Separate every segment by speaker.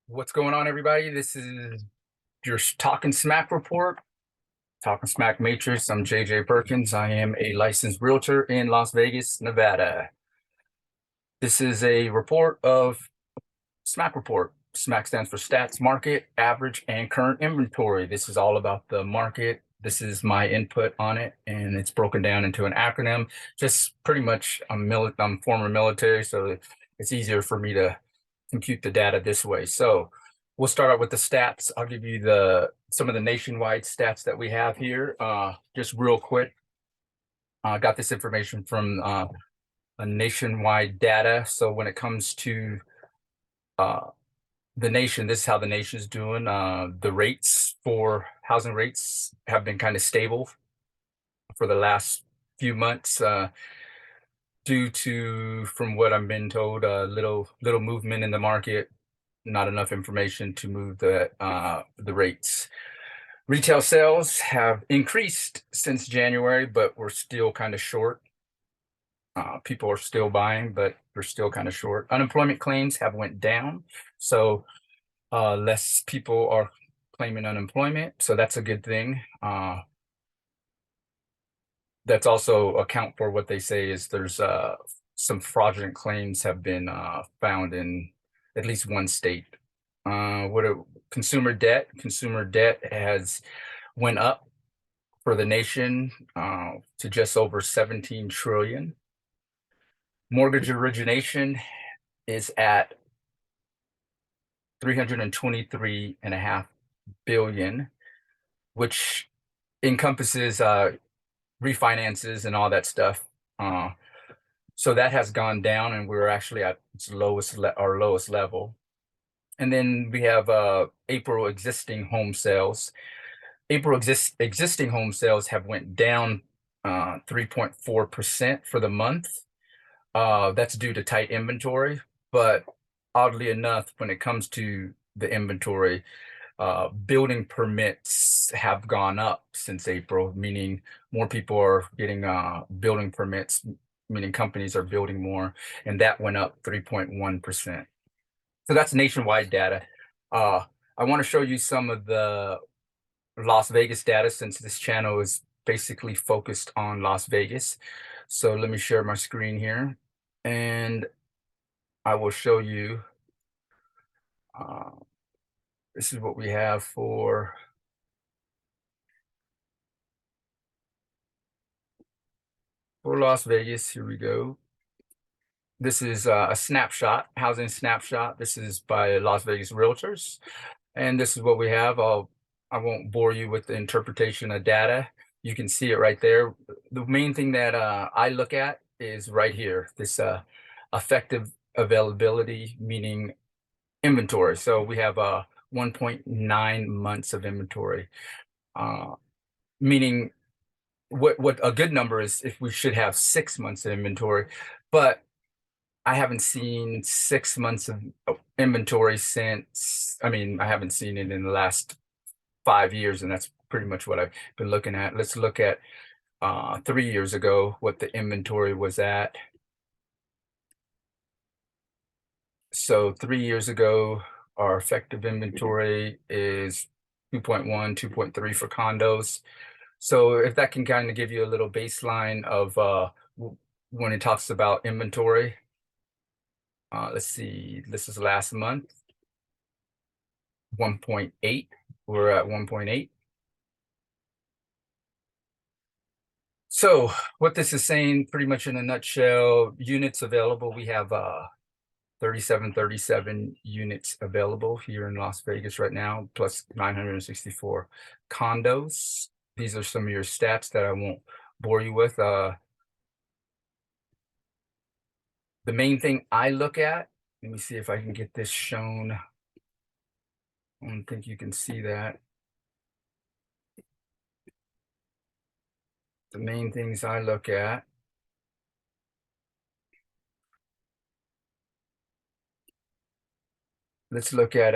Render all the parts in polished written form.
Speaker 1: What's going on, everybody? This is your Talking Smack report, Talking Smack Matrix. I'm JJ Perkins. I am a licensed realtor in Las Vegas, Nevada. This is a report of Smack Report. Smack stands for Stats, Market, Average, and Current Inventory. This is all about the market. This is my input on it, and it's broken down into an acronym. Just pretty much, I'm former military, so it's easier for me to compute the data this way. So we'll start out with the stats. I'll give you some of the nationwide stats that we have here. Just real quick. I got this information from a nationwide data. So when it comes to uh, the nation, this is how the nation's doing. The rates for housing rates have been kind of stable for the last few months, due to, from what I've been told, little movement in the market, not enough information to move the rates. Retail sales have increased since January, but we're still kind of short. People are still buying, but we're still kind of short. Unemployment claims have went down, so less people are claiming unemployment, so that's a good thing. That's also account for what they say is there's some fraudulent claims have been found in at least one state. What a consumer debt. Consumer debt has went up for the nation to just over 17 trillion. Mortgage origination is at 323.5 billion, which encompasses refinances and all that stuff. So that has gone down, and we're actually at our lowest level. And then we have April existing home sales. Existing home sales have went down 3.4% for the month. That's due to tight inventory, but oddly enough, when it comes to the inventory, building permits have gone up since April, meaning more people are getting building permits, meaning companies are building more, and that went up 3.1%. So that's nationwide data. I want to show you some of the Las Vegas data, since this channel is basically focused on Las Vegas. So let me share my screen here, and I will show you. Uh, this is what we have for Las Vegas. Here we go. This is a snapshot, housing snapshot. This is by Las Vegas Realtors, and this is what we have. I won't bore you with the interpretation of data. You can see it right there. The main thing that I look at is right here, this effective availability, meaning inventory. So we have 1.9 months of inventory, meaning what a good number is if we should have 6 months of inventory, but I haven't seen 6 months of inventory since, I mean, I haven't seen it in the last 5 years, and that's pretty much what I've been looking at. Let's look at 3 years ago, what the inventory was at. So 3 years ago, our effective inventory is 2.1, 2.3 for condos. So if that can kind of give you a little baseline of when it talks about inventory. Let's see, this is last month, 1.8. We're at 1.8. So what this is saying, pretty much in a nutshell, units available, we have 37 units available here in Las Vegas right now, plus 964 condos. These are some of your stats that I won't bore you with. The main thing I look at, let me see if I can get this shown. I don't think you can see that. The main things I look at, let's look at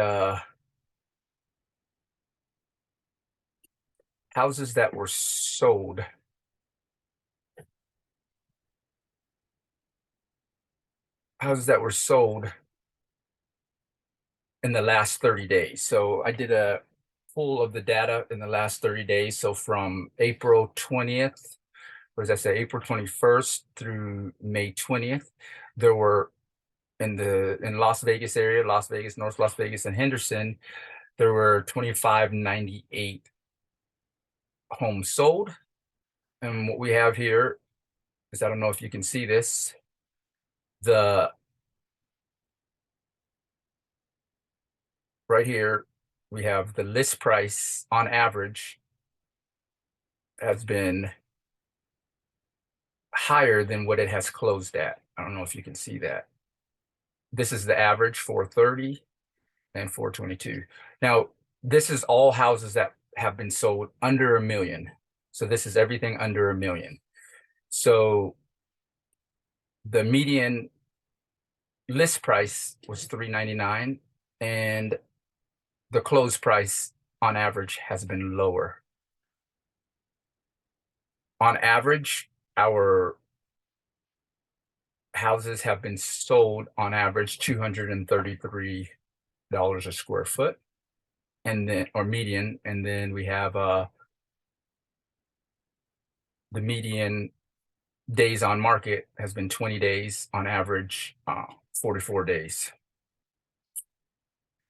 Speaker 1: houses that were sold. Houses that were sold in the last 30 days. So I did a pull of the data in the last 30 days. So from April 20th, or as I say, April 21st through May 20th, there were in Las Vegas area, Las Vegas, North Las Vegas, and Henderson, there were 2598 homes sold. And what we have here is, I don't know if you can see this, the right here, we have the list price on average has been higher than what it has closed at. I don't know if you can see that. This is the average 430 and 422. Now, this is all houses that have been sold under $1 million. So this is everything under $1 million. So the median list price was $399, and the close price on average has been lower. On average, our houses have been sold on average $233 a square foot, and then, or median, and then we have the median days on market has been 20 days, on average 44 days.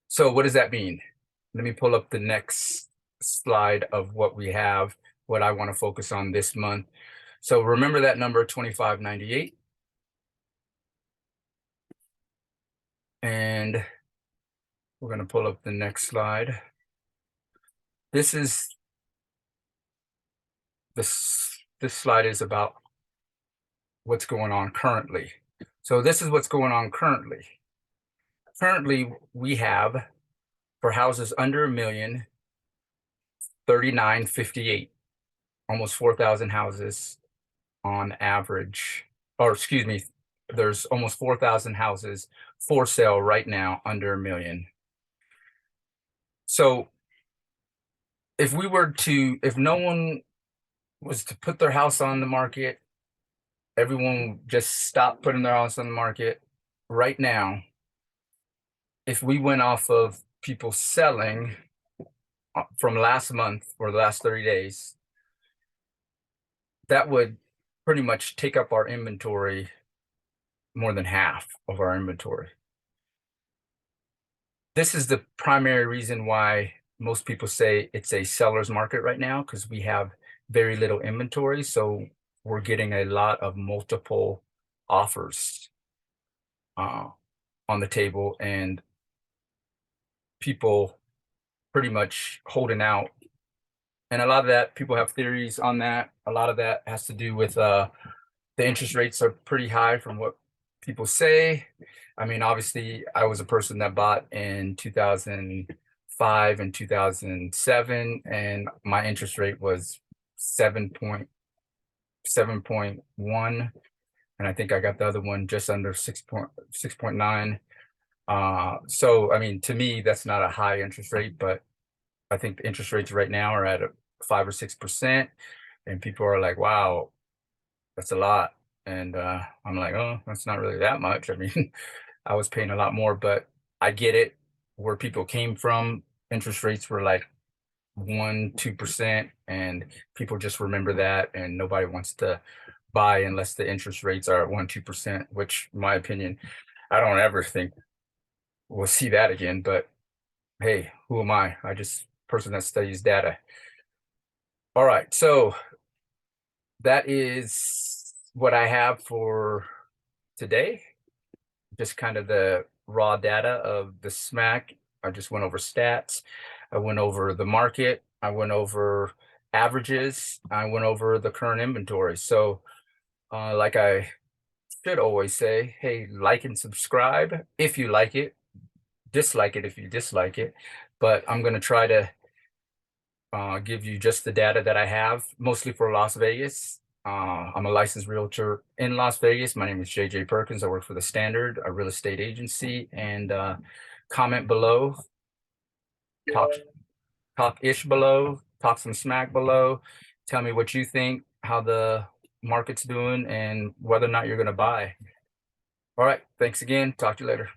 Speaker 1: So what does that mean? Let me pull up the next slide of what we have, what I want to focus on this month. So remember that number 2598. And we're going to pull up the next slide. This slide is about what's going on currently. So this is what's going on currently. Currently, we have, for houses under $1 million, 3,958, almost 4,000 houses on average, or excuse me, there's almost 4,000 houses for sale right now under $1 million. So if no one was to put their house on the market, everyone just stopped putting their house on the market right now. If we went off of people selling from last month or the last 30 days, that would pretty much take up our inventory, more than half of our inventory. This is the primary reason why most people say it's a seller's market right now, because we have very little inventory. So we're getting a lot of multiple offers on the table, and people pretty much holding out. And a lot of that, people have theories on that. A lot of that has to do with the interest rates are pretty high from what people say. I mean, obviously, I was a person that bought in 2005 and 2007, and my interest rate was 7.1, and I think I got the other one just under 6.9. So, I mean, to me, that's not a high interest rate, but I think the interest rates right now are at 5 or 6%, and people are like, wow, that's a lot. And I'm like, oh, that's not really that much. I mean, I was paying a lot more, but I get it. Where people came from, interest rates were like 1, 2%, and people just remember that, and nobody wants to buy unless the interest rates are at 1, 2%, which, in my opinion, I don't ever think we'll see that again. But hey, who am I? I just person that studies data. All right, so that is what I have for today. Just kind of the raw data of the SMAC. I just went over stats. I went over the market. I went over averages. I went over the current inventory. So like I should always say, hey, like and subscribe if you like it. Dislike it if you dislike it. But I'm going to try to give you just the data that I have, mostly for Las Vegas. I'm a licensed realtor in Las Vegas. My name is JJ Perkins. I work for the Standard, a real estate agency. And comment below, talk-ish below, talk some smack below. Tell me what you think, how the market's doing, and whether or not you're going to buy. All right. Thanks again. Talk to you later.